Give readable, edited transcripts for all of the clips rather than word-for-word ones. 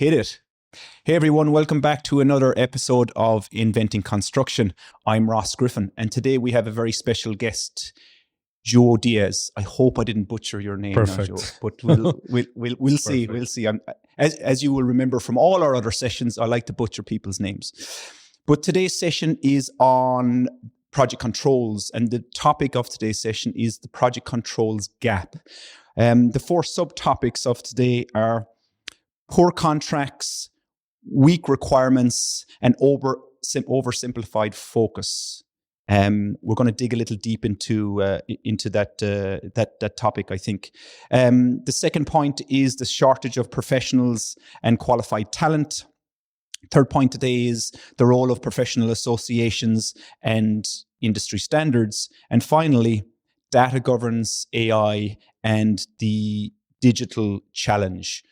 Hit it. Hey everyone, welcome back to another episode of Inventing Construction. I'm Ross Griffin, and today we have a very special guest, João Dias. I hope I didn't butcher your name, Perfect. now, João, but we'll see. We'll see. As you will remember from all our other sessions, I like to butcher people's names. But today's session is on project controls, and the topic of today's session is the project controls gap. The four subtopics of today are poor contracts, weak requirements, and oversimplified focus. We're going to dig a little deep into that topic, I think. The second point is the shortage of professionals and qualified talent. Third point today is the role of professional associations and industry standards. And finally, data governance, AI, and the digital challenge.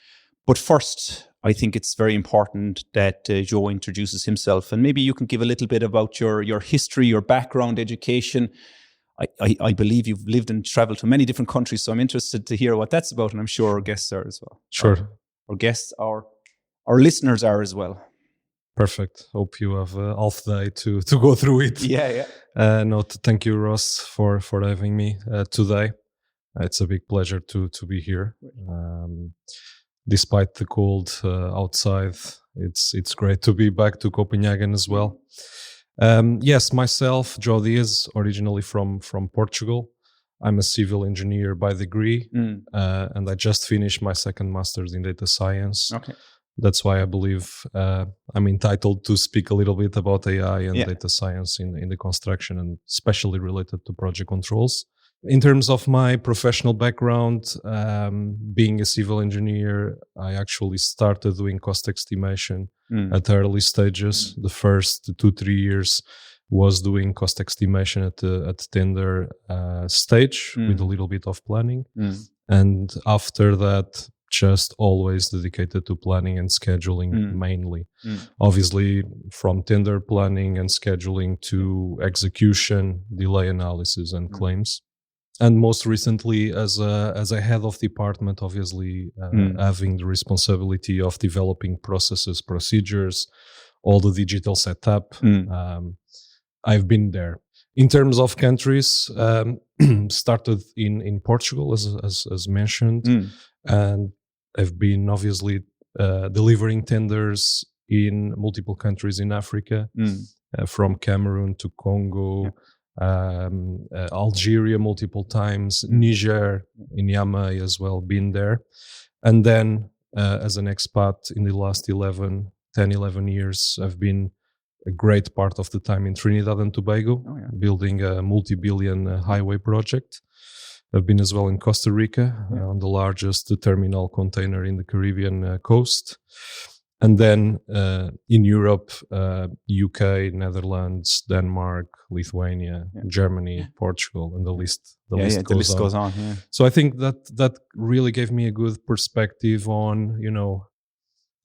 But first, I think it's very important that João introduces himself, and maybe you can give a little bit about your history, your background, education. I believe you've lived and traveled to many different countries, so I'm interested to hear what that's about, and I'm sure our guests are as well. Sure. Our guests are, our listeners are as well. Perfect. Hope you have a half day to go through it. Yeah. Thank you, Ross, for having me today. It's a big pleasure to be here. Despite the cold outside, it's great to be back to Copenhagen as well. Yes, myself, João Dias, originally from Portugal. I'm a civil engineer by degree, and I just finished my second master's in data science. Okay. That's why I believe I'm entitled to speak a little bit about AI and data science in the construction, and especially related to project controls. In terms of my professional background, being a civil engineer, I actually started doing cost estimation at early stages. The first 2-3 years was doing cost estimation at the tender stage with a little bit of planning. And after that, just always dedicated to planning and scheduling mainly. Obviously, from tender planning and scheduling to execution, delay analysis, and claims. And most recently, as a head of department, obviously having the responsibility of developing processes, procedures, all the digital setup. I've been there. In terms of countries, started in Portugal, as mentioned, and I've been obviously delivering tenders in multiple countries in Africa, from Cameroon to Congo, Algeria multiple times, Niger, in Niamey as well, been there. And then as an expat in the last 11 years, I've been a great part of the time in Trinidad and Tobago, building a multi-billion highway project. I've been as well in Costa Rica, on the largest terminal container in the Caribbean coast. And then in Europe, UK, Netherlands, Denmark, Lithuania, Germany, Portugal, and the list goes on. Yeah. So I think that really gave me a good perspective on,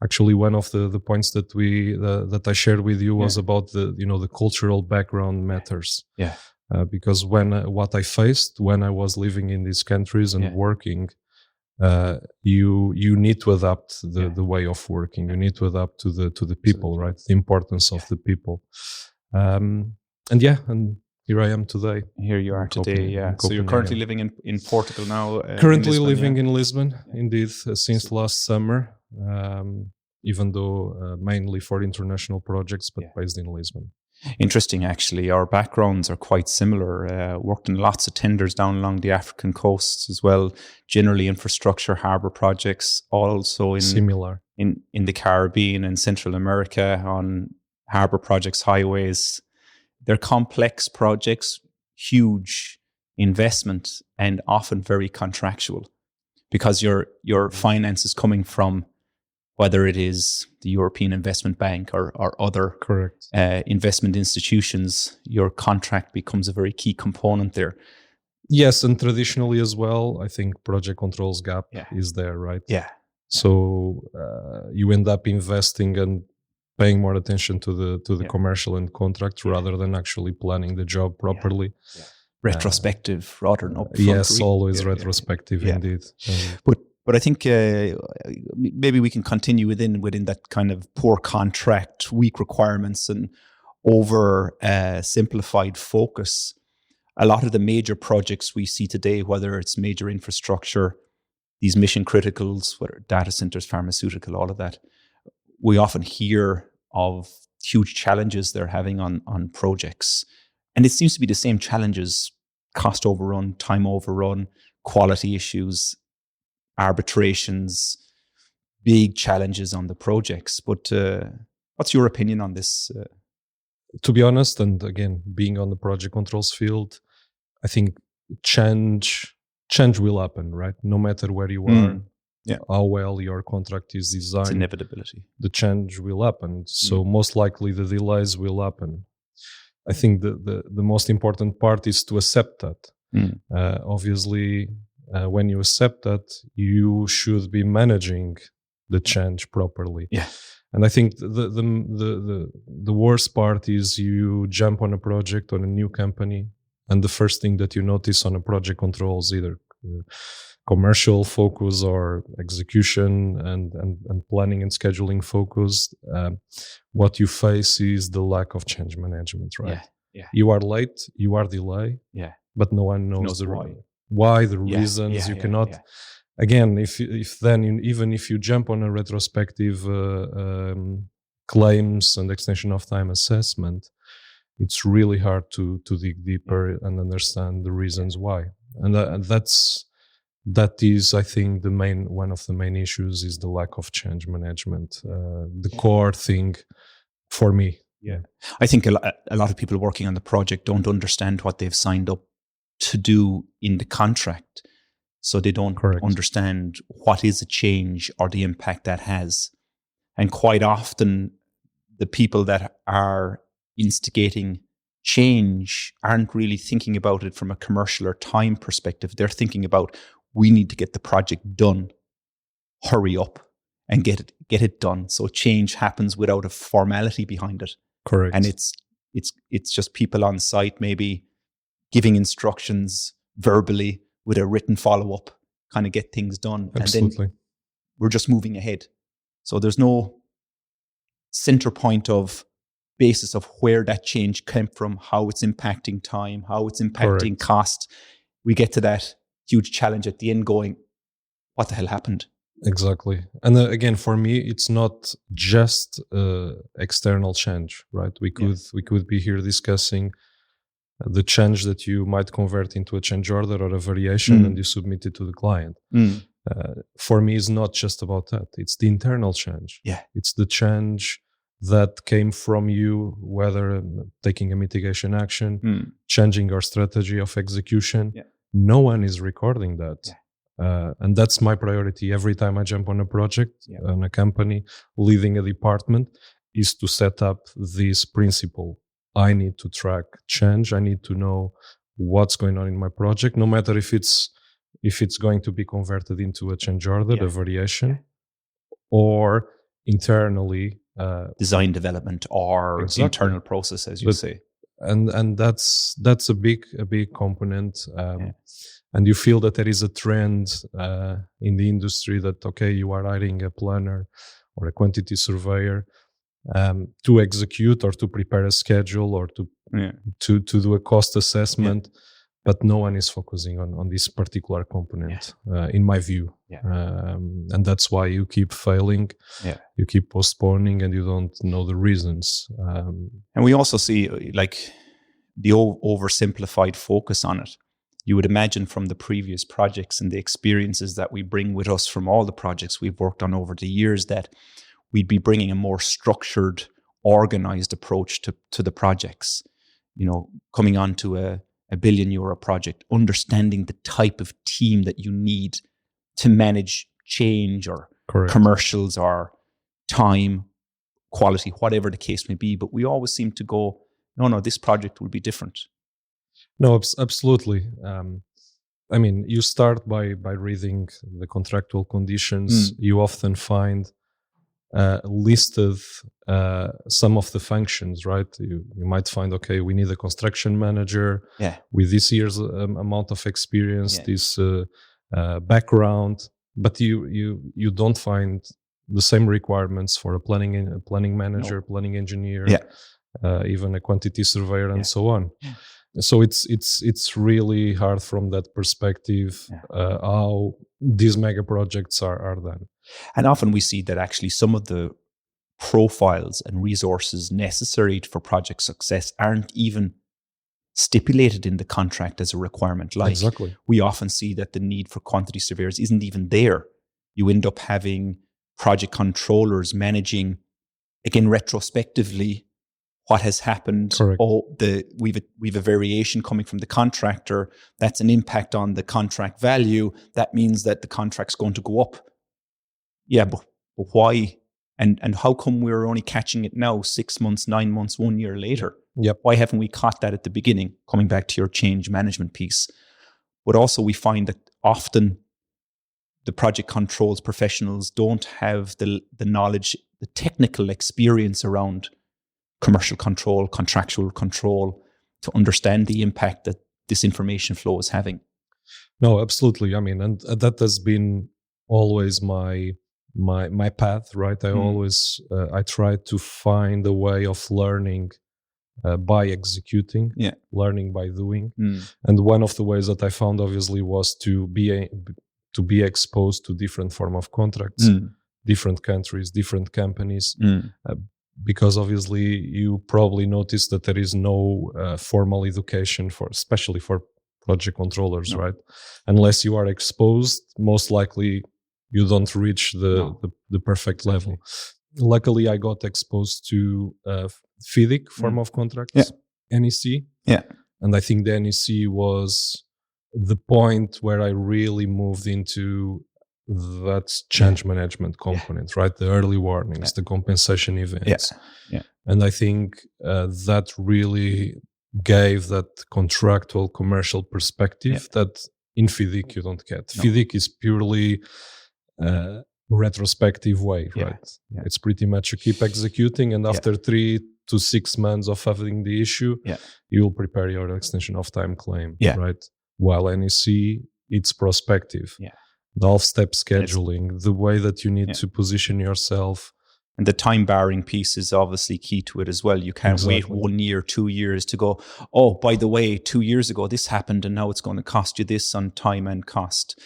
actually one of the points that I shared with you was about the cultural background matters. Yeah. Because what I faced when I was living in these countries and working, you need to adapt the way of working. You need to adapt to the people, right? The importance of the people. And here I am today. Here you are today, yeah. So you're currently living in Portugal now? Currently living in Lisbon, indeed, since last summer. Even though mainly for international projects, but based in Lisbon. Interesting, actually. Our backgrounds are quite similar. Worked in lots of tenders down along the African coasts as well. Generally infrastructure, harbour projects, also similar in the Caribbean and Central America on harbour projects, highways. They're complex projects, huge investment, and often very contractual, because your finance is coming from, whether it is the European Investment Bank or other investment institutions, your contract becomes a very key component there. Yes, and traditionally as well, I think project controls gap is there, right? Yeah. So you end up investing and paying more attention to the commercial and contract rather than actually planning the job properly. Retrospective rather than upfront. Yes, always retrospective indeed. But But I think maybe we can continue within that kind of poor contract, weak requirements, and over simplified focus. A lot of the major projects we see today, whether it's major infrastructure, these mission criticals, whether data centers, pharmaceutical, all of that, we often hear of huge challenges they're having on projects. And it seems to be the same challenges: cost overrun, time overrun, quality issues, arbitrations, big challenges on the projects. But what's your opinion on this? To be honest, and again, being on the project controls field, I think change will happen, right? No matter where you are, how well your contract is designed. It's inevitability. The change will happen. So most likely the delays will happen. I think the most important part is to accept that. Obviously, when you accept that, you should be managing the change properly. Yeah. And I think the worst part is you jump on a project on a new company, and the first thing that you notice on a project controls, either commercial focus or execution and planning and scheduling focus, what you face is the lack of change management, right? Yeah. You are late, you are delayed, but no one knows why, the reasons. You cannot. Again, even if you jump on a retrospective claims and extension of time assessment, it's really hard to dig deeper and understand the reasons why. And that is, I think, one of the main issues is the lack of change management. The core thing for me. Yeah, I think a lot of people working on the project don't understand what they've signed up to do in the contract. So they don't understand what is a change or the impact that has. And quite often, the people that are instigating change aren't really thinking about it from a commercial or time perspective. They're thinking about, we need to get the project done, hurry up and get it done. So change happens without a formality behind it. Correct. And it's just people on site maybe giving instructions verbally with a written follow-up, kind of get things done. Absolutely. And then we're just moving ahead. So there's no center point of basis of where that change came from, how it's impacting time, how it's impacting cost. We get to that huge challenge at the end going, what the hell happened? Exactly. And again, for me, it's not just external change, right? We could be here discussing the change that you might convert into a change order or a variation and you submit it to the client. For me, it's not just about that. It's the internal change. Yeah. It's the change that came from you, whether taking a mitigation action, changing your strategy of execution. Yeah. No one is recording that. Yeah. And that's my priority every time I jump on a project, on a company, leading a department, is to set up this principle. I need to track change. I need to know what's going on in my project, no matter if it's going to be converted into a change order, a variation, or internally design development or internal process, as you say. And that's a big component. And you feel that there is a trend in the industry that you are hiring a planner or a quantity surveyor to execute or to prepare a schedule or to do a cost assessment, but no one is focusing on this particular component, in my view. And that's why you keep failing, you keep postponing, and you don't know the reasons. And we also see like the oversimplified focus on it. You would imagine from the previous projects and the experiences that we bring with us from all the projects we've worked on over the years that we'd be bringing a more structured, organized approach to the projects. You know, coming on to a €1 billion project, understanding the type of team that you need to manage change or commercials or time, quality, whatever the case may be. But we always seem to go, no, this project will be different. No, absolutely. I mean, you start by reading the contractual conditions. You often find listed some of the functions, right? You might find, we need a construction manager with this year's amount of experience, this background. but you don't find the same requirements for a planning manager, planning engineer, even a quantity surveyor, and so on. So it's really hard from that perspective how these mega projects are done. And often we see that actually some of the profiles and resources necessary for project success aren't even stipulated in the contract as a requirement. Like we often see that the need for quantity surveyors isn't even there. You end up having project controllers managing, again, retrospectively, what has happened. Correct. We've a variation coming from the contractor. That's an impact on the contract value. That means that the contract's going to go up. Yeah, but why? And how come we're only catching it now, 6 months, 9 months, 1 year later? Yep. Why haven't we caught that at the beginning? Coming back to your change management piece. But also we find that often the project controls professionals don't have the knowledge, the technical experience around commercial control, contractual control, to understand the impact that this information flow is having. No, absolutely. I mean, and that has been always my path, right? I always I try to find a way of learning by executing, learning by doing. And one of the ways that I found obviously was to be exposed to different form of contracts, different countries, different companies, because obviously you probably noticed that there is no formal education especially for project controllers, right? Unless you are exposed, most likely you don't reach the perfect level. Luckily, I got exposed to FIDIC form of contracts, NEC. And I think the NEC was the point where I really moved into that change management component, right? The early warnings, the compensation events. And I think that really gave that contractual commercial perspective that in FIDIC you don't get. FIDIC is purely retrospective way, right? It's pretty much you keep executing, and after 3 to 6 months of having the issue, you will prepare your extension of time claim, right? While NEC, it's prospective. The half-step scheduling, the way that you need to position yourself. And the time barring piece is obviously key to it as well. You can't wait 1 year, 2 years to go, oh, by the way, 2 years ago this happened and now it's going to cost you this on time and cost.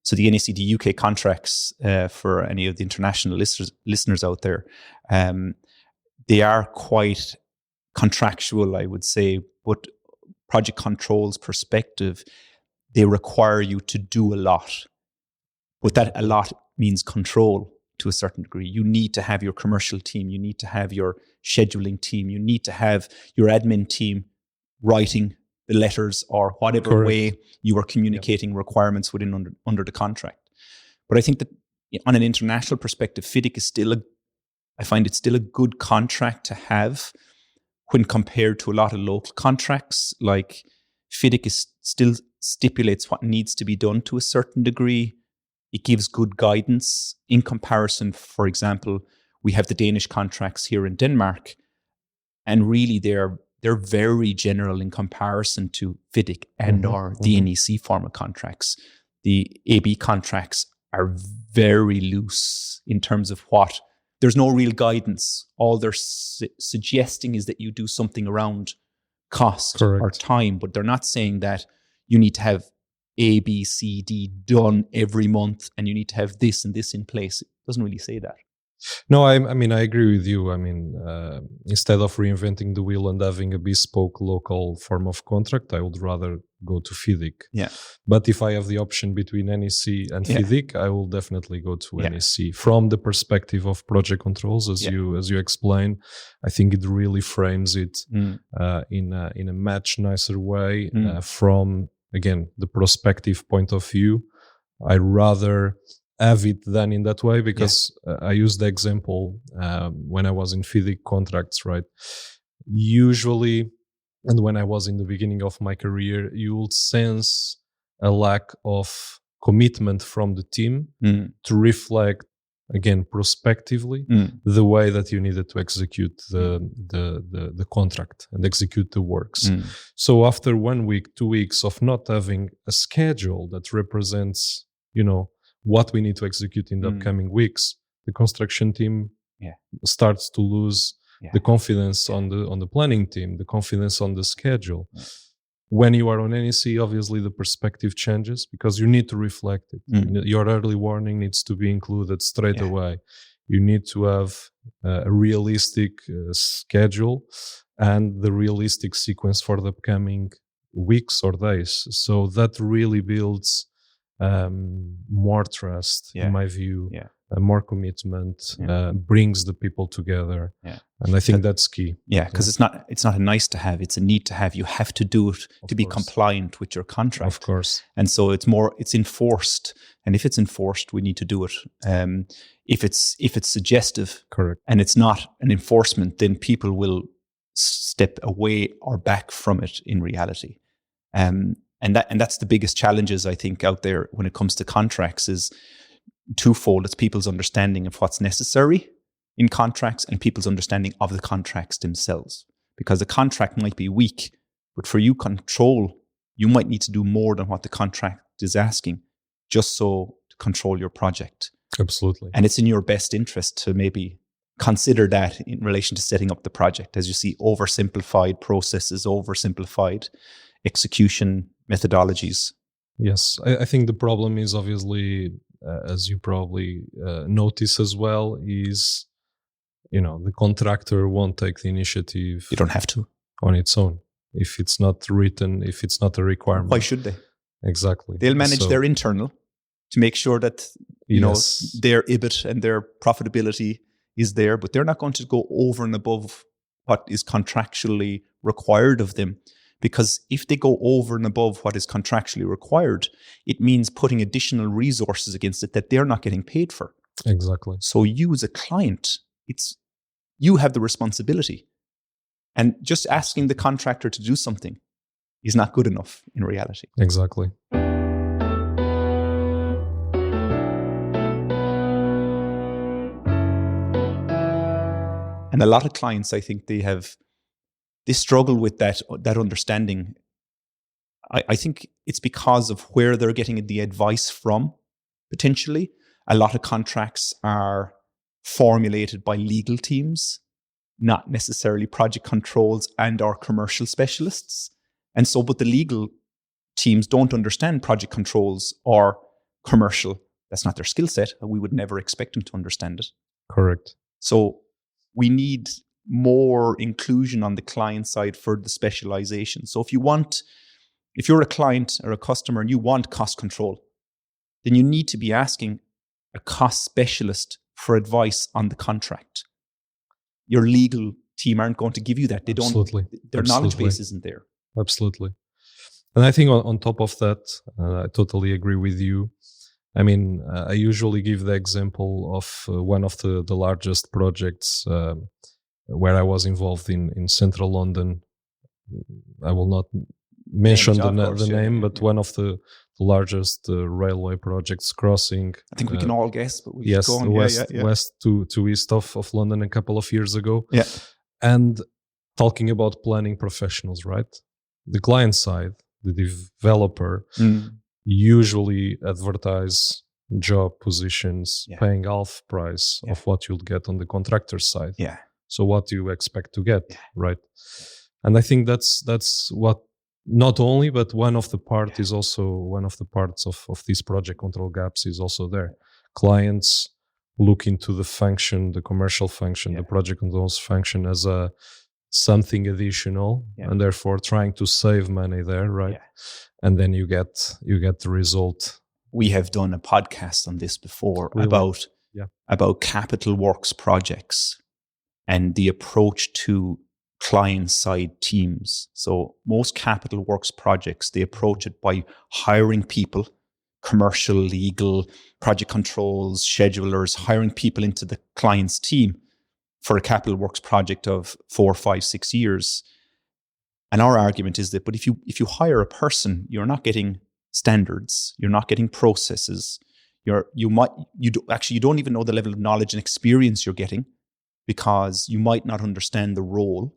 So the NEC, the UK contracts, for any of the international listeners out there, they are quite contractual, I would say, but project controls perspective, they require you to do a lot. But that a lot means control to a certain degree. You need to have your commercial team. You need to have your scheduling team. You need to have your admin team writing the letters or whatever way you are communicating requirements within under the contract. But I think that on an international perspective, FIDIC is I find it's still a good contract to have when compared to a lot of local contracts. Like FIDIC still stipulates what needs to be done to a certain degree. It gives good guidance in comparison. For example, we have the Danish contracts here in Denmark, and really they're very general in comparison to FIDIC and or the NEC form of contracts. The AB contracts are very loose in terms of there's no real guidance. All they're suggesting is that you do something around cost or time, but they're not saying that you need to have A, B, C, D done every month and you need to have this and this in place. It doesn't really say that. No, I mean, I agree with you. I mean, instead of reinventing the wheel and having a bespoke local form of contract, I would rather go to FIDIC. But if I have the option between NEC and FIDIC, I will definitely go to NEC. From the perspective of project controls, as you explained, I think it really frames it in a much nicer way from, again, the prospective point of view. I rather have it done in that way because I used the example when I was in FIDIC contracts, right? Usually, and when I was in the beginning of my career, you will sense a lack of commitment from the team to reflect, again, prospectively, the way that you needed to execute the contract and execute the works. So after 1 week, 2 weeks of not having a schedule that represents, what we need to execute in the upcoming weeks, the construction team starts to lose the confidence on the planning team, the confidence on the schedule. When you are on NEC, obviously the perspective changes because you need to reflect it. Your early warning needs to be included straight away. You need to have a realistic schedule and the realistic sequence for the upcoming weeks or days. So that really builds more trust, in my view, more commitment, brings the people together. And I think that's key. Because it's not a nice to have, it's a need to have. You have to do it to be compliant with your contract. Of course. And so it's enforced. And if it's enforced, we need to do it. If it's suggestive, correct, and it's not an enforcement, then people will step away or back from it in reality. And that's the biggest challenges, I think, out there when it comes to contracts is twofold. It's people's understanding of what's necessary in contracts and people's understanding of the contracts themselves. Because the contract might be weak, but for you control, you might need to do more than what the contract is asking just so to control your project. Absolutely. And it's in your best interest to maybe consider that in relation to setting up the project. As you see, oversimplified processes, oversimplified execution methodologies. Yes, I think the problem is obviously, as you probably notice as well, is, the contractor won't take the initiative. You don't have to. On its own. If it's not written, if it's not a requirement. Why should they? Exactly. They'll manage their internal to make sure that, their EBIT and their profitability is there, but they're not going to go over and above what is contractually required of them. Because if they go over and above what is contractually required, it means putting additional resources against it that they're not getting paid for. Exactly. So you as a client, you have the responsibility. And just asking the contractor to do something is not good enough in reality. Exactly. And a lot of clients, I think they struggle with that understanding. I think it's because of where they're getting the advice from, potentially. A lot of contracts are formulated by legal teams, not necessarily project controls and or commercial specialists. And so, but the legal teams don't understand project controls or commercial. That's not their skill set. We would never expect them to understand it. Correct. So we need more inclusion on the client side for the specialization. So if you're a client or a customer and you want cost control, then you need to be asking a cost specialist for advice on the contract. Your legal team aren't going to give you that. They don't. Absolutely. Their knowledge base isn't there. Absolutely. And I think on top of that, I totally agree with you. I mean, I usually give the example of one of the largest projects where I was involved in central London. I will not mention the name, but one of the largest railway projects crossing. I think we can all guess, but we yes, go on. west to east of London a couple of years ago. Yeah. And talking about planning professionals, right? The client side, the developer, usually advertise job positions paying half price of what you'll get on the contractor side. Yeah. So what do you expect to get, right? And I think that's what not only, but one of the part is also one of the parts of these project control gaps is also there. Clients look into the function, the commercial function, the project controls function as a something additional, and therefore trying to save money there, right? And then you get the result. We have done a podcast on this before about capital works projects and the approach to client-side teams. So most capital works projects, they approach it by hiring people, commercial, legal, project controls, schedulers, hiring people into the client's team for a capital works project of 4, 5, 6 years. And our argument is that, but if you hire a person, you're not getting standards, you're not getting processes, you don't even know the level of knowledge and experience you're getting, because you might not understand the role.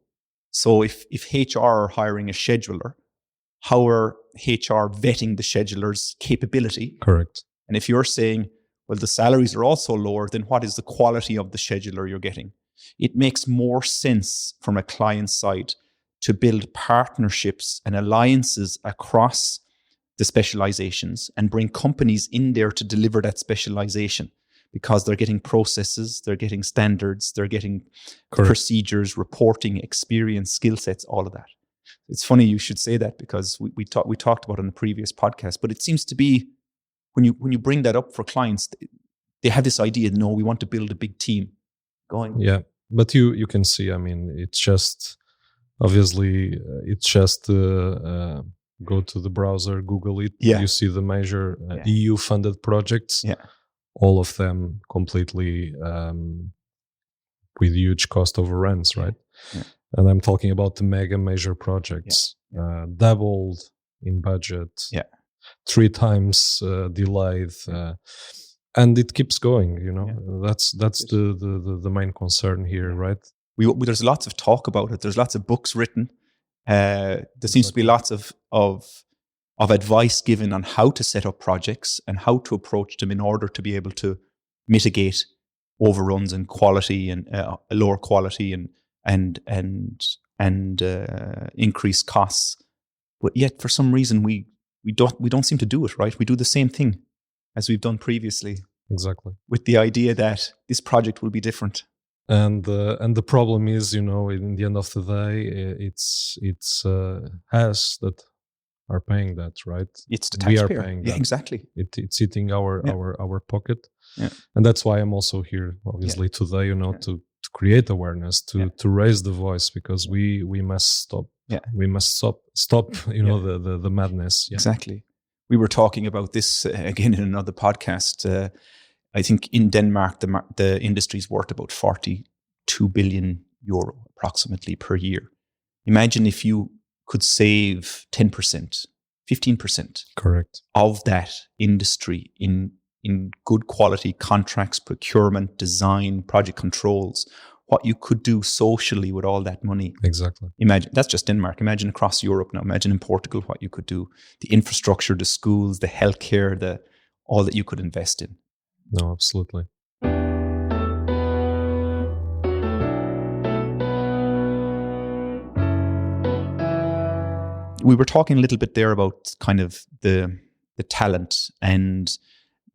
So if HR are hiring a scheduler, how are HR vetting the scheduler's capability? Correct. And if you're saying, well, the salaries are also lower, then what is the quality of the scheduler you're getting? It makes more sense from a client side to build partnerships and alliances across the specializations and bring companies in there to deliver that specialization, because they're getting processes, they're getting standards, they're getting procedures, reporting, experience, skill sets, all of that. It's funny you should say that, because we talked about it in the previous podcast, but it seems to be when you bring that up for clients, they have this idea, no, we want to build a big team going. Yeah, but you can see, I mean, it's just, obviously, it's just go to the browser, Google it, you see the major EU-funded projects, all of them completely with huge cost overruns, right? Yeah. And I'm talking about the mega major projects, doubled in budget, 3 times delayed, and it keeps going. You know, that's the main concern here, right? There's lots of talk about it. There's lots of books written. There seems to be lots of advice given on how to set up projects and how to approach them in order to be able to mitigate overruns and quality and lower quality and increase costs. But yet, for some reason, we don't seem to do it right. We do the same thing as we've done previously. Exactly. With the idea that this project will be different. And the problem is, you know, in the end of the day, it's us that are paying that, right? It's the taxpayer. We are paying that. Yeah, exactly. It's hitting our pocket. Yeah. And that's why I'm also here, obviously, today, you know, to create awareness, to raise the voice, because we must stop. Yeah. We must stop, you know, the madness. Yeah. Exactly. We were talking about this again in another podcast. I think in Denmark, the industry is worth about 42 billion euro approximately per year. Imagine if you could save 10%, 15% correct of that industry in good quality contracts, procurement, design, project controls, what you could do socially with all that money. Exactly. Imagine, that's just Denmark. Imagine across Europe now. Imagine in Portugal what you could do. The infrastructure, the schools, the healthcare, all that you could invest in. No, absolutely. We were talking a little bit there about kind of the talent and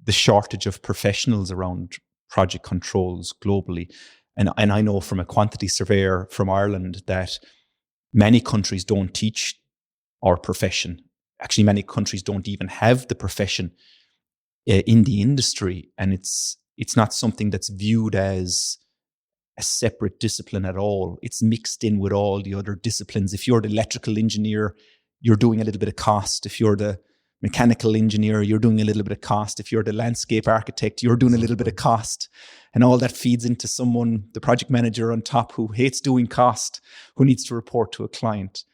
the shortage of professionals around project controls globally. And I know from a quantity surveyor from Ireland that many countries don't teach our profession. Actually, many countries don't even have the profession in the industry, and it's not something that's viewed as a separate discipline at all. It's mixed in with all the other disciplines. If you're the electrical engineer, you're doing a little bit of cost. If you're the mechanical engineer, you're doing a little bit of cost. If you're the landscape architect, you're doing a little bit of cost. And all that feeds into someone, the project manager on top, who hates doing cost, who needs to report to a client.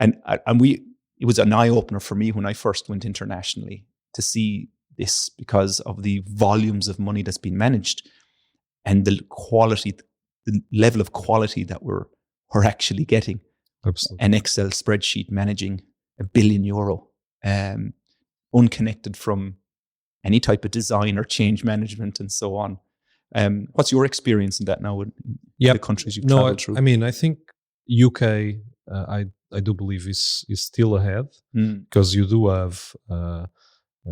And it was an eye-opener for me when I first went internationally to see this, because of the volumes of money that's been managed and the quality, the level of quality that we're actually getting. Absolutely. An Excel spreadsheet managing €1 billion, unconnected from any type of design or change management and so on. What's your experience in that now in the countries you've traveled through? I mean, I think UK, I do believe is still ahead, because you do have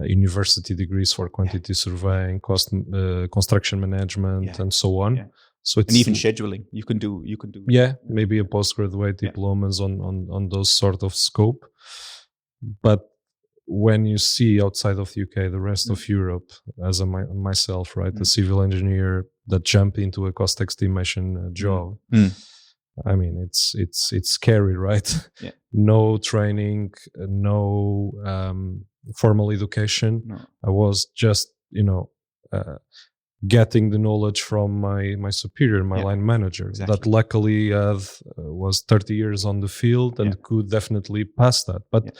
university degrees for quantity surveying, construction management, and so on. Yeah. So it's, and even scheduling, you can do. Maybe a postgraduate diplomas on those sort of scope. But when you see outside of the UK, the rest of Europe, as myself, right, the civil engineer that jump into a cost estimation job. I mean, it's scary, right? Yeah. No training, no formal education. No. I was just, getting the knowledge from my superior, my line manager, that luckily was 30 years on the field and could definitely pass that, but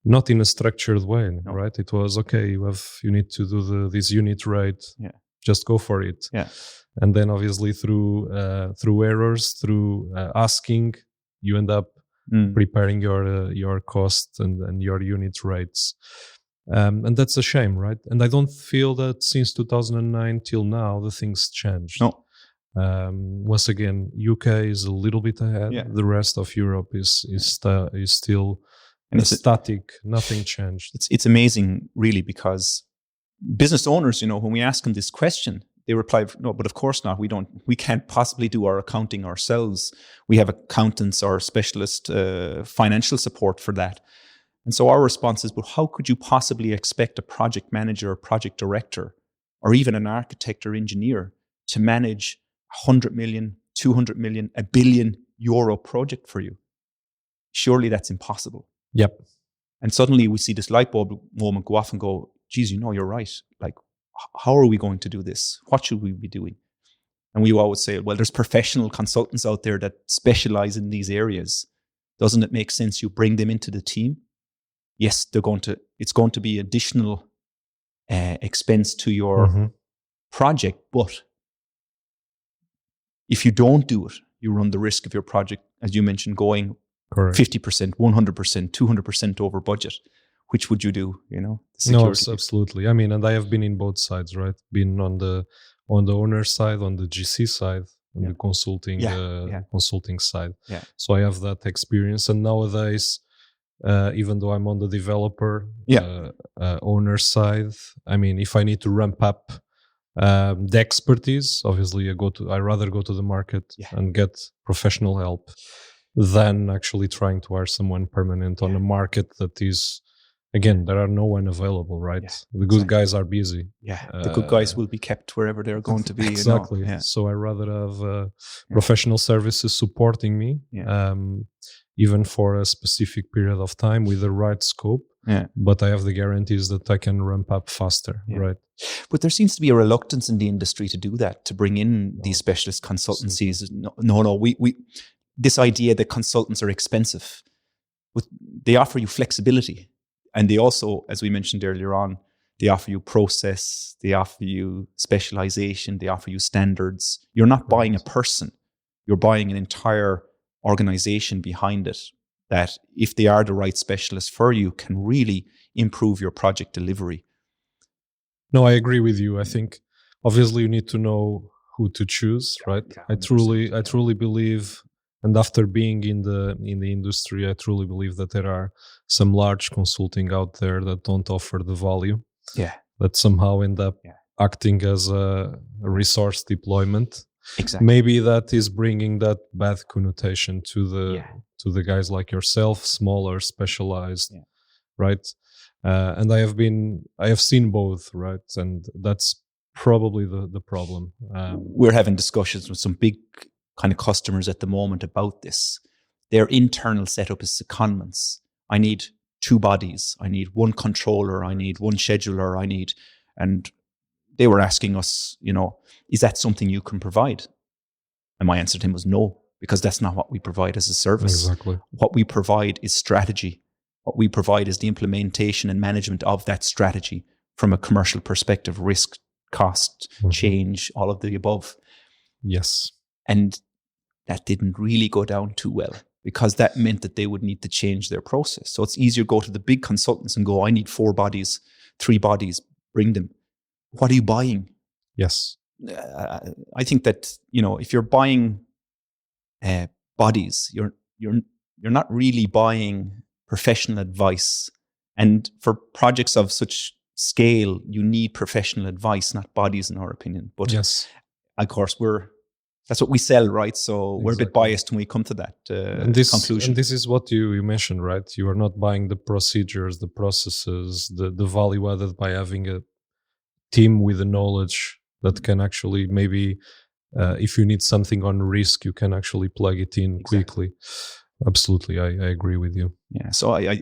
not in a structured way, right? It was, okay, you need to do this unit rate, just go for it. Yeah. And then obviously through errors, through asking, you end up preparing your cost and your unit rates. And that's a shame, right? And I don't feel that since 2009 till now, the things changed. No. Once again, UK is a little bit ahead. Yeah. The rest of Europe is still static. Nothing changed. It's amazing, really, because business owners, when we ask them this question, they reply, "No, but of course not. We can't possibly do our accounting ourselves. We have accountants or specialist financial support for that." And so our response is, "But how could you possibly expect a project manager or project director, or even an architect or engineer, to manage 100 million, 200 million, €1 billion project for you? Surely that's impossible." Yep. And suddenly we see this light bulb moment go off and go, "Geez, you're right. Like, how are we going to do this? What should we be doing?" And we always say, well, there's professional consultants out there that specialize in these areas. Doesn't it make sense you bring them into the team? Yes, it's going to be additional expense to your project, but if you don't do it, you run the risk of your project, as you mentioned, going 50%, 100%, 200% over budget. Which would you do? No, absolutely. I mean, and I have been in both sides, right? Been on the owner side, on the GC side, on the consulting side. Yeah. So I have that experience. And nowadays, even though I'm on the developer owner side, I mean, if I need to ramp up the expertise, obviously I rather go to the market and get professional help than actually trying to hire someone permanent on a market that is, again, there are no one available, right? The good guys are busy. Yeah, the good guys will be kept wherever they're going to be. Exactly. So I rather have professional services supporting me, even for a specific period of time with the right scope. Yeah. But I have the guarantees that I can ramp up faster, right? But there seems to be a reluctance in the industry to do that, to bring in these specialist consultancies. No, we this idea that consultants are expensive, but they offer you flexibility. And they also, as we mentioned earlier on, they offer you process, they offer you specialization, they offer you standards. You're not buying a person, you're buying an entire organization behind it that, if they are the right specialist for you, can really improve your project delivery. No, I agree with you. I think obviously you need to know who to choose, right? Yeah, I truly believe, and after being in the industry, I truly believe that there are some large consulting out there that don't offer the value. Yeah. That somehow end up acting as a resource deployment. Exactly. Maybe that is bringing that bad connotation to the guys like yourself, smaller, specialized, right? And I have seen both, right? And that's probably the problem. We're having discussions with some big kind of customers at the moment about this. Their internal setup is secondments. I need 2 bodies. I need 1 controller. I need 1 scheduler. And they were asking us, is that something you can provide? And my answer to him was no, because that's not what we provide as a service. Exactly. What we provide is strategy. What we provide is the implementation and management of that strategy from a commercial perspective, risk, cost, change, all of the above. Yes. And that didn't really go down too well, because that meant that they would need to change their process. So it's easier to go to the big consultants and go, I need 4 bodies, 3 bodies, bring them. What are you buying? Yes. I think that, if you're buying bodies, you're not really buying professional advice. And for projects of such scale, you need professional advice, not bodies, in our opinion. But of course, that's what we sell, right? So we're a bit biased when we come to that conclusion. And this is what you mentioned, right? You are not buying the procedures, the processes, the value added by having a team with the knowledge that can actually maybe, if you need something on risk, you can actually plug it in quickly. Absolutely, I agree with you. Yeah, so I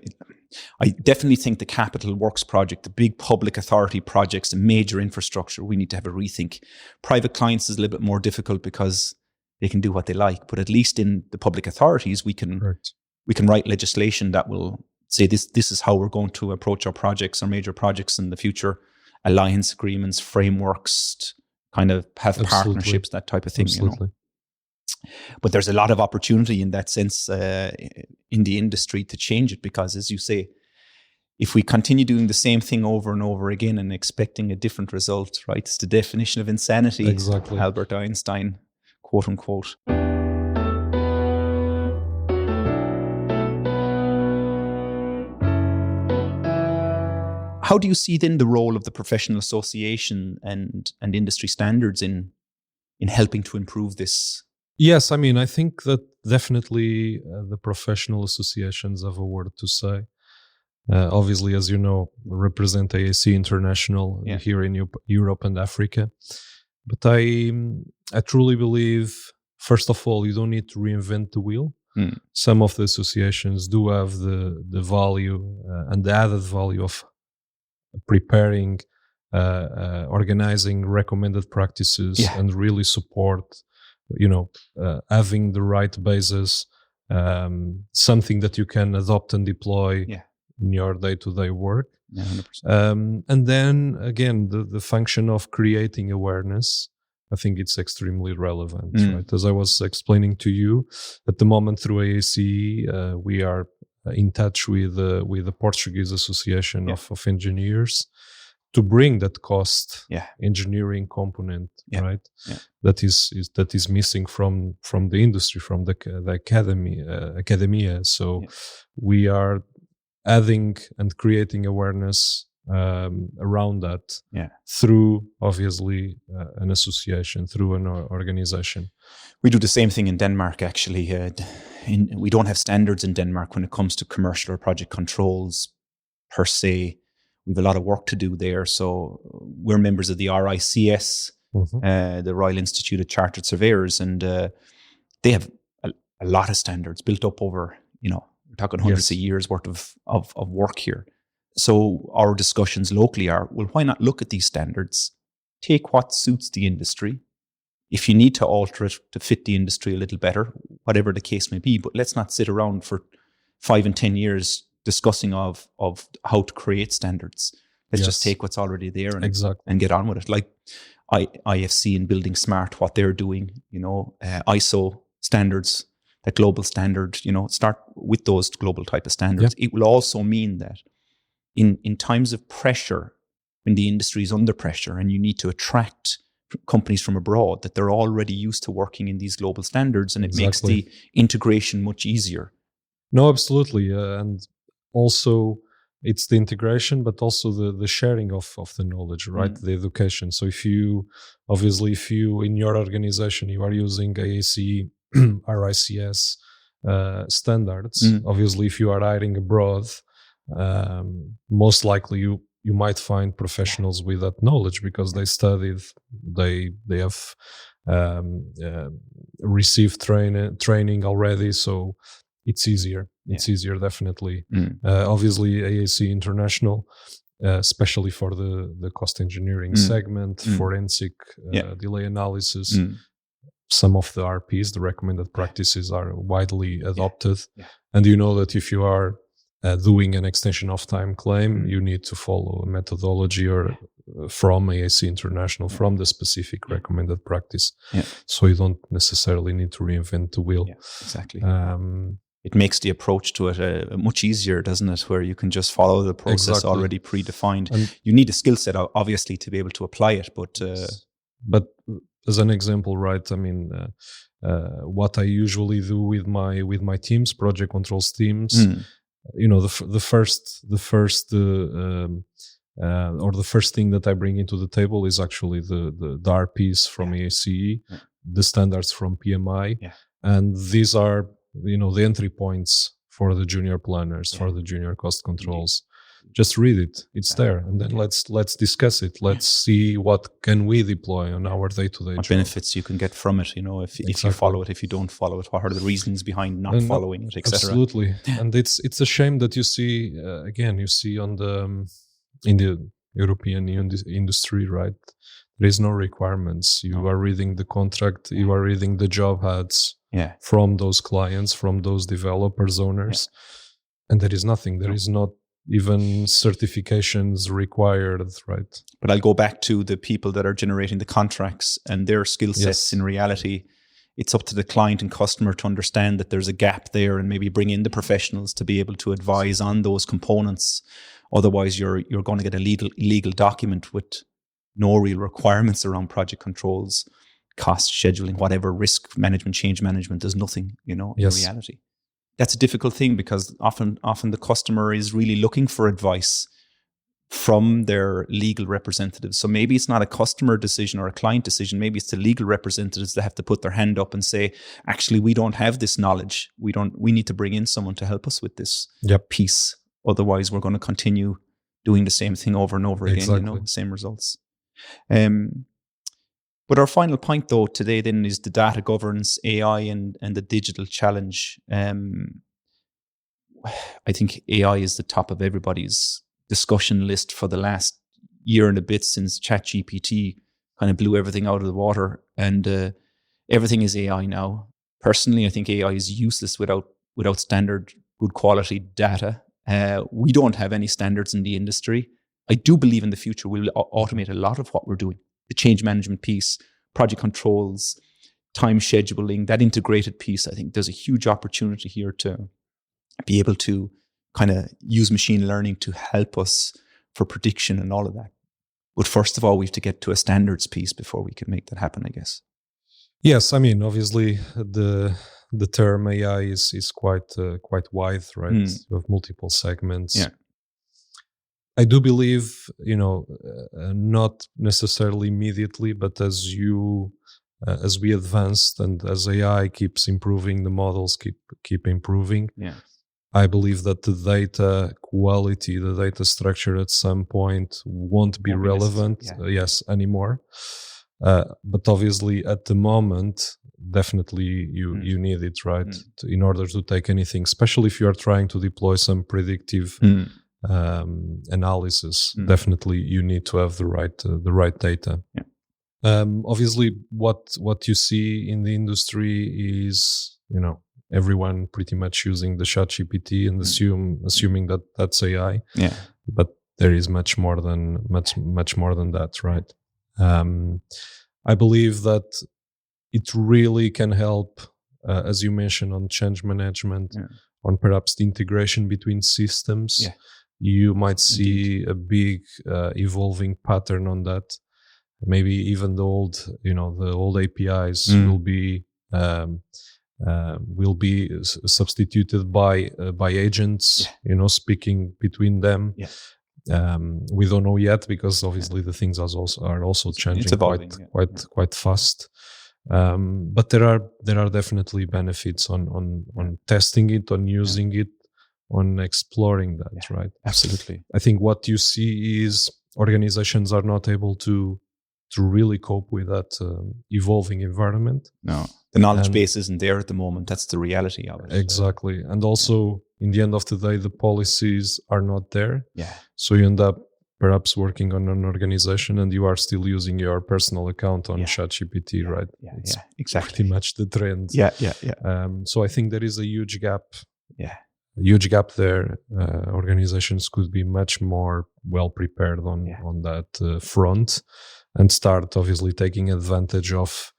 definitely think the Capital Works project, the big public authority projects, the major infrastructure, we need to have a rethink. Private clients is a little bit more difficult because they can do what they like, but at least in the public authorities, we can write legislation that will say this is how we're going to approach our projects, our major projects in the future. Alliance agreements, frameworks, kind of have partnerships, that type of thing. Absolutely. But there's a lot of opportunity in that sense in the industry to change it, because, as you say, if we continue doing the same thing over and over again and expecting a different result, right? It's the definition of insanity. Exactly. Albert Einstein, quote unquote. How do you see then the role of the professional association and industry standards in helping to improve this? Yes, I mean, I think that definitely the professional associations have a word to say. Obviously, as you know, represent AAC International here in Europe and Africa. But I truly believe, first of all, you don't need to reinvent the wheel. Some of the associations do have the value and the added value of preparing, organizing recommended practices and really support, having the right basis, something that you can adopt and deploy in your day-to-day work. 100%. And then again, the function of creating awareness, I think it's extremely relevant, right? As I was explaining to you, at the moment through AAC, we are in touch with the Portuguese Association of Engineers to bring that cost engineering component, right? That is missing from the industry, from the academia. So we are adding and creating awareness around that through obviously an association, through an organization. We do the same thing in Denmark, actually. We don't have standards in Denmark when it comes to commercial or project controls per se. We have a lot of work to do there. So we're members of the RICS, the Royal Institute of Chartered Surveyors, and they have a lot of standards built up over, we're talking hundreds of years worth of work here. So our discussions locally are, well, why not look at these standards, take what suits the industry. If you need to alter it to fit the industry a little better, whatever the case may be, but let's not sit around for 5 and 10 years discussing of how to create standards. Let's just take what's already there and get on with it. Like IFC and Building Smart, what they're doing, ISO standards, that global standard, start with those global type of standards. It will also mean that in times of pressure, when the industry is under pressure and you need to attract companies from abroad, that they're already used to working in these global standards, and it makes the integration much easier. No, absolutely. And also it's the integration, but also the sharing of the knowledge, right? The education. So if you in your organization, you are using AAC, RICS standards, obviously if you are hiring abroad, most likely you might find professionals with that knowledge because they studied, they have received training already, so it's easier. It's easier, definitely. Obviously, AAC International, especially for the cost engineering segment, forensic delay analysis. Some of the RPs, the recommended practices, are widely adopted. And you know that if you are doing an extension of time claim, you need to follow a methodology or from AAC International, from the specific recommended practice. So you don't necessarily need to reinvent the wheel. Exactly. It makes the approach to it much easier, doesn't it? Where you can just follow the process already predefined. And you need a skill set, obviously, to be able to apply it. But as an example, right? I mean, what I usually do with my teams, project controls teams, the first thing that I bring into the table is actually the RPs from AACE, the standards from PMI, and these are the entry points for the junior planners, for the junior cost controls. Just read it; it's there, and then let's discuss it. Let's see what can we deploy on our day-to-day. What benefits you can get from it? If you follow it, if you don't follow it, what are the reasons behind not following it, etc. Absolutely, and it's a shame that you see on in the European industry, right? There is no requirements. You are reading the contract, you are reading the job ads from those clients, from those developers, owners, and there is nothing. There is not even certifications required, right? But I'll go back to the people that are generating the contracts and their skill sets. In reality, it's up to the client and customer to understand that there's a gap there and maybe bring in the professionals to be able to advise on those components Otherwise, you're going to get a legal document with no real requirements around project controls, cost scheduling, whatever, risk management, change management. There's nothing, in reality. That's a difficult thing because often the customer is really looking for advice from their legal representatives. So maybe it's not a customer decision or a client decision. Maybe it's the legal representatives that have to put their hand up and say, actually, we don't have this knowledge. We need to bring in someone to help us with this piece. Otherwise, we're going to continue doing the same thing over and over again, same results. But our final point, though, today then is the data governance, AI, and the digital challenge. I think AI is the top of everybody's discussion list for the last year and a bit since ChatGPT kind of blew everything out of the water, and everything is AI now. Personally, I think AI is useless without standard, good quality data. We don't have any standards in the industry. I do believe in the future we'll automate a lot of what we're doing. The change management piece, project controls, time scheduling, that integrated piece. I think there's a huge opportunity here to be able to kind of use machine learning to help us for prediction and all of that. But first of all, we have to get to a standards piece before we can make that happen, I guess. Yes, I mean, obviously the term AI is quite wide, right? You have multiple segments. Yeah. I do believe, not necessarily immediately, but as we advanced and as AI keeps improving, the models keep improving. Yeah. I believe that the data quality, the data structure at some point won't be relevant, anymore. But obviously at the moment, definitely you need it, right? In order to take anything, especially if you are trying to deploy some predictive analysis, definitely you need to have the right data. Yeah. Obviously what you see in the industry is, everyone pretty much using the ChatGPT and assuming that that's AI. Yeah. But there is much more than that, right? I believe that it really can help, as you mentioned, on change management, on perhaps the integration between systems. Yeah. You might see a big evolving pattern on that. Maybe even the old APIs will be substituted by agents, speaking between them. Yeah. We don't know yet because obviously the things are also changing quite fast. But there are definitely benefits on testing it, on using it, on exploring that, right? Absolutely. I think what you see is organizations are not able to really cope with that evolving environment. No, the knowledge base isn't there at the moment. That's the reality of it. Exactly. And also, in the end of the day, the policies are not there. Yeah. So you end up perhaps working on an organization and you are still using your personal account on ChatGPT, right? Yeah, it's exactly. Pretty much the trend. Yeah. So I think there is a huge gap. Yeah. A huge gap there. Organizations could be much more well prepared on that front, and start obviously taking advantage of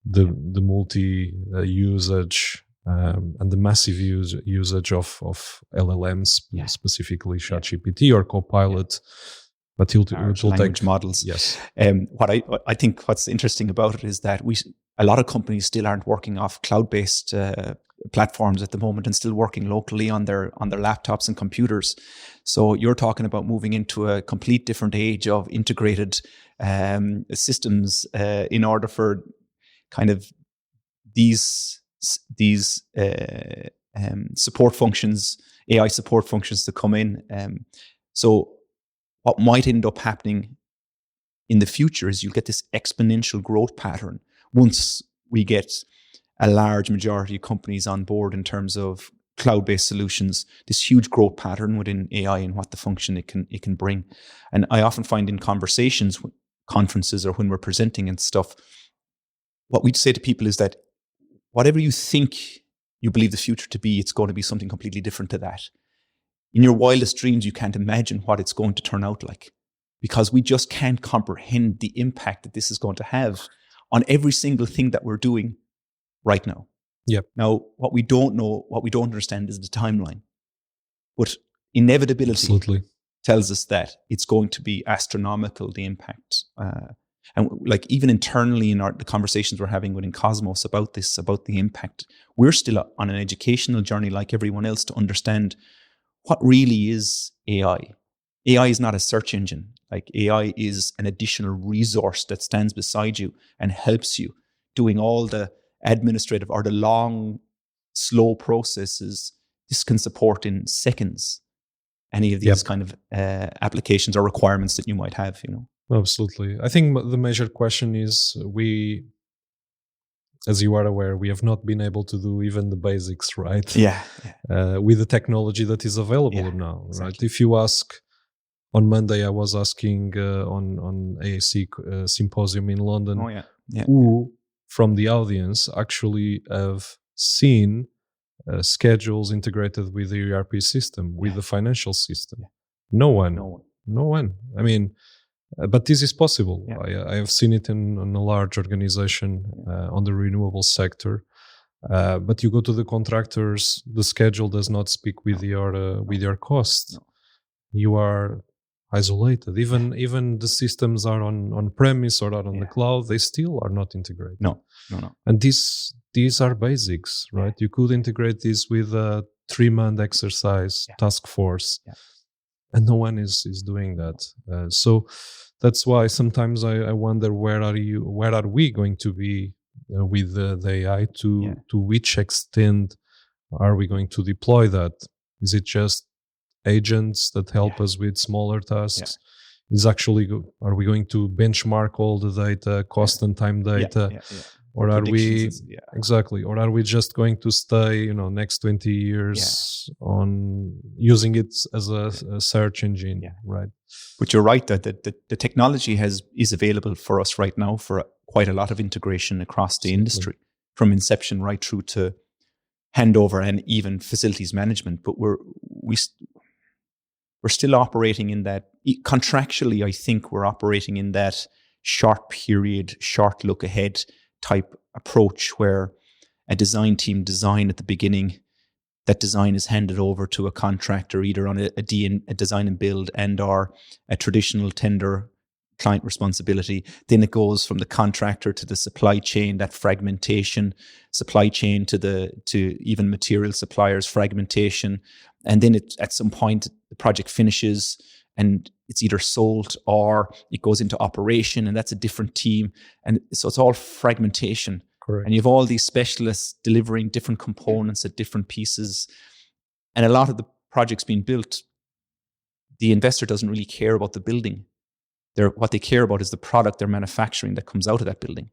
the multi usage and the massive usage of LLMs, specifically ChatGPT or Copilot. But it will language take models. Yes. What I think what's interesting about it is that a lot of companies still aren't working off cloud-based platforms at the moment and still working locally on their laptops and computers. So you're talking about moving into a complete different age of integrated systems in order for kind of these support functions, AI support functions to come in. So what might end up happening in the future is you'll get this exponential growth pattern once we get a large majority of companies on board in terms of cloud-based solutions, this huge growth pattern within AI and what the function it can bring. And I often find in conversations, conferences, or when we're presenting and stuff, what we'd say to people is that whatever you think you believe the future to be, it's going to be something completely different to that. In your wildest dreams, you can't imagine what it's going to turn out like, because we just can't comprehend the impact that this is going to have on every single thing that we're doing right now. Yep. Now, what we don't understand is the timeline. But inevitability, absolutely, tells us that it's going to be astronomical, the impact. And like even internally in the conversations we're having within Cosmos about this, about the impact, we're still on an educational journey like everyone else to understand what really is AI. AI is not a search engine. Like AI is an additional resource that stands beside you and helps you doing all the administrative or the long, slow processes. This can support in seconds any of these kind of applications or requirements that you might have, Absolutely. I think the major question is we, as you are aware, we have not been able to do even the basics, right? With the technology that is available now, exactly. Right? If you ask, on Monday I was asking on AAC symposium in London, who from the audience actually have seen schedules integrated with the ERP system, with the financial system. No one. I mean, but this is possible. I have seen it in a large organization on the renewable sector. But you go to the contractors, the schedule does not speak with your cost. You are isolated. Even the systems are on premise or are on the cloud, they still are not integrated. No. And these are basics, right? You could integrate this with a 3-month exercise task force, and no one is doing that. So that's why sometimes I wonder where are we going to be with the AI? To which extent are we going to deploy that? Is it just agents that help us with smaller tasks? Are we going to benchmark all the data, cost and time data? Or are we or are we just going to stay, next 20 years on using it as a search engine, right? But you're right that the technology is available for us right now for quite a lot of integration across the industry, from inception right through to handover and even facilities management. But we're still operating in that contractually. I think we're operating in that short period, short look ahead type approach where a design team design at the beginning, that design is handed over to a contractor either on a design and build and or a traditional tender client responsibility. Then it goes from the contractor to the supply chain, that fragmentation, supply chain to even material suppliers, fragmentation. And then at some point the project finishes and it's either sold or it goes into operation, and that's a different team. And so it's all fragmentation. Correct. And you have all these specialists delivering different components at different pieces. And a lot of the projects being built, the investor doesn't really care about the building. What they care about is the product they're manufacturing that comes out of that building,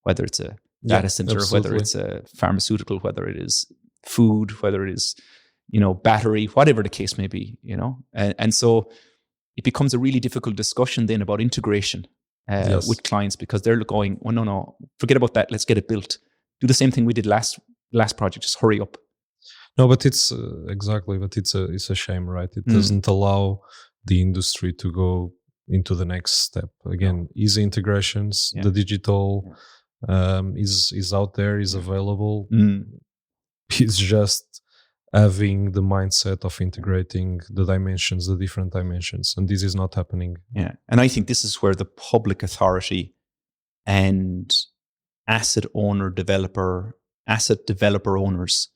whether it's a data center, absolutely. whether it's a pharmaceutical, whether it is food, whether it is, battery, whatever the case may be, and so it becomes a really difficult discussion then about integration with clients, because they're going, well, no, forget about that. Let's get it built. Do the same thing we did last project. Just hurry up. No, but it's but it's a shame, right? It doesn't allow the industry to go into the next step. Again, easy integrations, the digital is out there, is available. It's just having the mindset of integrating the different dimensions. And this is not happening. Yeah. And I think this is where the public authority and asset developer owners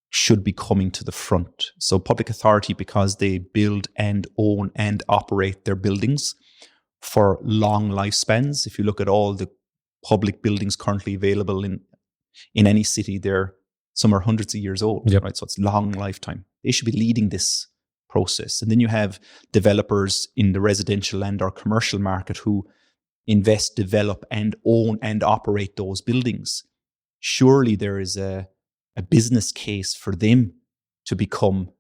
should be coming to the front. So public authority, because they build and own and operate their buildings for long lifespans. If you look at all the public buildings currently available in any city, some are hundreds of years old, right? So it's long lifetime. They should be leading this process. And then you have developers in the residential and or commercial market who invest, develop, and own and operate those buildings. Surely there is a business case for them to become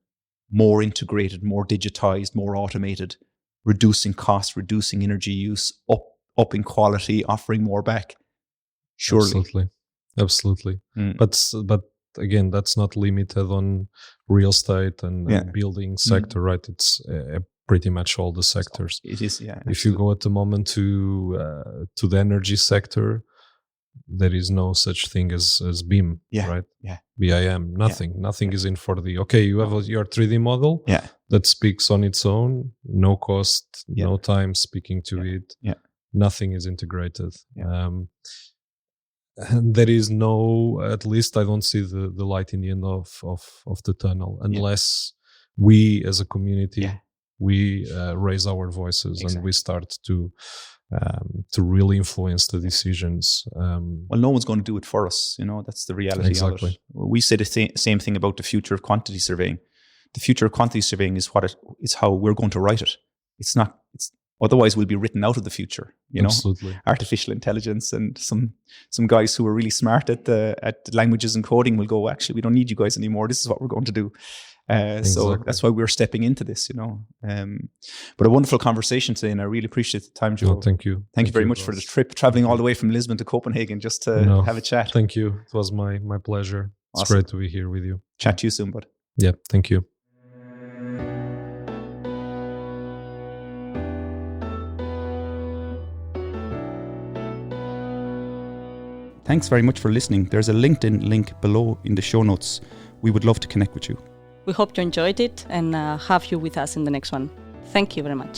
more integrated, more digitized, more automated, reducing cost, reducing energy use, up in quality, offering more back. Surely. Absolutely. But again, that's not limited on real estate and building sector, right? It's pretty much all the sectors. It is, If you go at the moment to the energy sector, there is no such thing as BIM, right? Yeah. BIM, nothing. Nothing is in 4D. Okay, you have your 3D model. Yeah. that speaks on its own, no cost, no time speaking to it. Nothing is integrated. And there is no, at least I don't see the light in the end of the tunnel unless we as a community, we raise our voices and we start to really influence the decisions. Well, no one's going to do it for us. That's the reality of it. We say the same thing about the future of quantity surveying. The future of quantity surveying is it's how we're going to write it. Otherwise we'll be written out of the future. Absolutely. Artificial intelligence and some guys who are really smart at languages and coding will go, actually, we don't need you guys anymore. This is what we're going to do. So that's why we're stepping into this, But a wonderful conversation today, and I really appreciate the time, Joe. No, thank you. Thank you very much for the trip, traveling all the way from Lisbon to Copenhagen just to have a chat. Thank you. It was my pleasure. It's great to be here with you. Chat to you soon, bud. Yeah, thank you. Thanks very much for listening. There's a LinkedIn link below in the show notes. We would love to connect with you. We hope you enjoyed it and have you with us in the next one. Thank you very much.